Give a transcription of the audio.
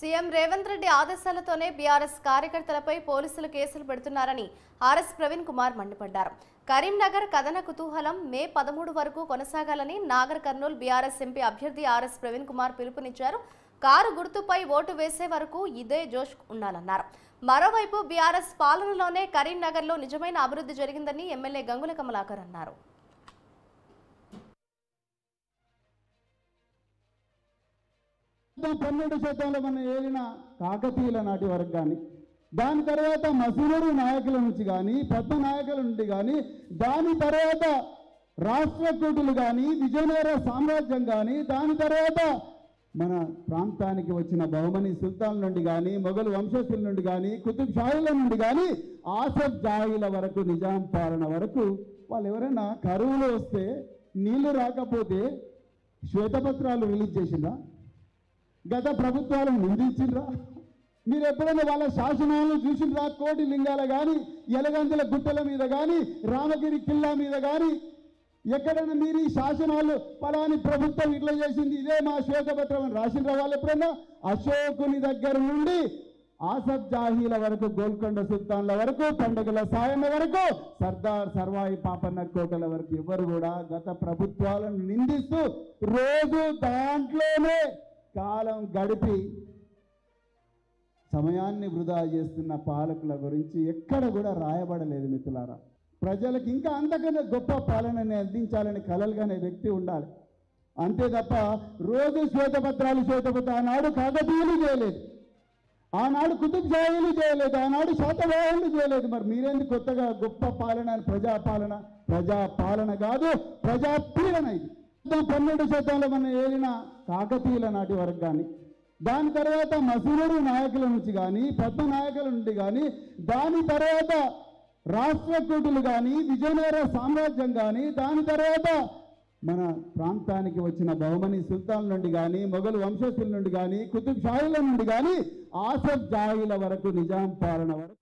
CM Revanth Reddy ఆదేశాలతోనే BRS కార్యకర్తలపై పోలీసులు కేసులు పెడుతున్నారని ఆర్ఎస్ ప్రవీణ్ కుమార్ మండిపడ్డారు. కరీంనగర్ కథన కుతూహలం మే 13 వరకు కొనసాగాలని నాగర్ కర్నూల్ బీఆర్ఎస్ ఎంపీ అభ్యర్థి ఆర్ఎస్ ప్రవీణ్ కుమార్ పిలుపునిచ్చారు. కారు గుర్తుపై ఓటు వేసే వరకు ఇదే జోష్ ఉండాలన్నారు. మరోవైపు బీఆర్ఎస్ పాలనలోనే కరీంనగర్లో నిజమైన అభివృద్ధి జరిగిందని ఎమ్మెల్యే గంగుల కమలాకర్ అన్నారు. 12% మన ఏలిన కాకతీయుల నాటి వరకు కానీ, దాని తర్వాత మసూరు నాయకుల నుంచి కానీ, పెద్ద నాయకుల నుండి కానీ, దాని తర్వాత రాష్ట్రకూటులు కానీ, విజయనగర సామ్రాజ్యం కానీ, దాని తర్వాత మన ప్రాంతానికి వచ్చిన బహుమని సుల్తాన్ నుండి కానీ, మొఘలు వంశస్థుల నుండి కానీ, కుతుబ్ షాహీల నుండి కానీ, ఆసఫ్ జాహీల వరకు, నిజాం పాలన వరకు వాళ్ళు ఎవరైనా కరువులో వస్తే నీళ్లు రాకపోతే శ్వేతపత్రాలు రిలీజ్ చేసిందా? గత ప్రభుత్వాలను నిందించిండ్రా? మీరు ఎప్పుడైనా వాళ్ళ శాసనాలను చూసిండ్రా? కోటి లింగాల కానీ, ఎలగందుల గుట్టల మీద కానీ, రామగిరి కిల్లా మీద కానీ ఎక్కడైనా మీరు ఈ శాసనాలు పలాని ప్రభుత్వం ఇట్లా చేసింది, ఇదే మా శ్వేతపత్రం అని రాసిండ్రా? వాళ్ళు ఎప్పుడైనా అశోకుని దగ్గర నుండి ఆసఫ్ జాహీల వరకు, గోల్కొండ సుల్తాన్ల వరకు, పండుగల సాయన్న వరకు, సర్దార్ సర్వాయి పాపన్న కోటల వరకు ఎవరు కూడా గత ప్రభుత్వాలను నిందిస్తూ రోజు దాంట్లోనే కాలం గడిపి సమయాన్ని వృధా చేస్తున్న పాలకుల గురించి ఎక్కడ కూడా రాయబడలేదు. మిత్రులారా, ప్రజలకు ఇంకా అంతకన్నా గొప్ప పాలనని అందించాలని కలలుగానే వ్యక్తి ఉండాలి. అంతే తప్ప రోజు శ్వేతపత్రాలు ఆనాడు కాకతీయులు చేయలేదు, ఆనాడు కుతుబ్ షాహీలు చేయలేదు, ఆనాడు శాతవాహనులు చేయలేదు. మరి మీరేంది కొత్తగా గొప్ప పాలన అని? ప్రజాపాలన కాదు, ప్రజాపీడన. ఇది 12% మన ఏలిన కాకతీయుల నాటి వరకు కానీ, దాని తర్వాత మసూరు నాయకుల నుంచి కానీ, పెద్ద నాయకుల నుండి కానీ, దాని తర్వాత రాష్ట్రకూటులు కానీ, విజయనగర సామ్రాజ్యం కానీ, దాని తర్వాత మన ప్రాంతానికి వచ్చిన బహుమని సుల్తాన్ నుండి కానీ, మొఘలు వంశస్థుల నుండి కానీ, కుతుబ్ షాహీల నుండి కానీ, ఆసఫ్ జాహీల వరకు, నిజాం పాలన వరకు